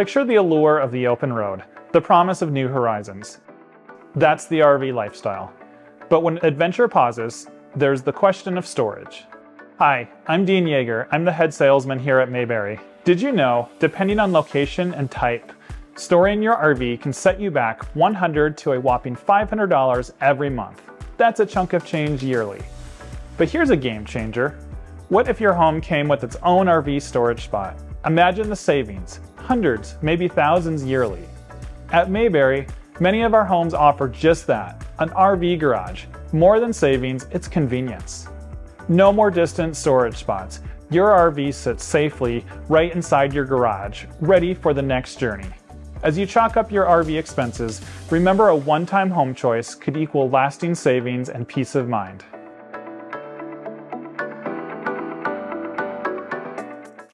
Picture the allure of the open road, the promise of new horizons. That's the RV lifestyle. But when adventure pauses, there's the question of storage. Hi, I'm Dean Yeager. I'm the head salesman here at Mayberry. Did you know, depending on location and type, storing your RV can set you back $100 to a whopping $500 every month? That's a chunk of change yearly. But here's a game changer. What if your home came with its own RV storage spot? Imagine the savings, hundreds, maybe thousands yearly. At Mayberry, many of our homes offer just that, an RV garage. More than savings, it's convenience. No more distant storage spots. Your RV sits safely right inside your garage, ready for the next journey. As you chalk up your RV expenses, remember a one-time home choice could equal lasting savings and peace of mind.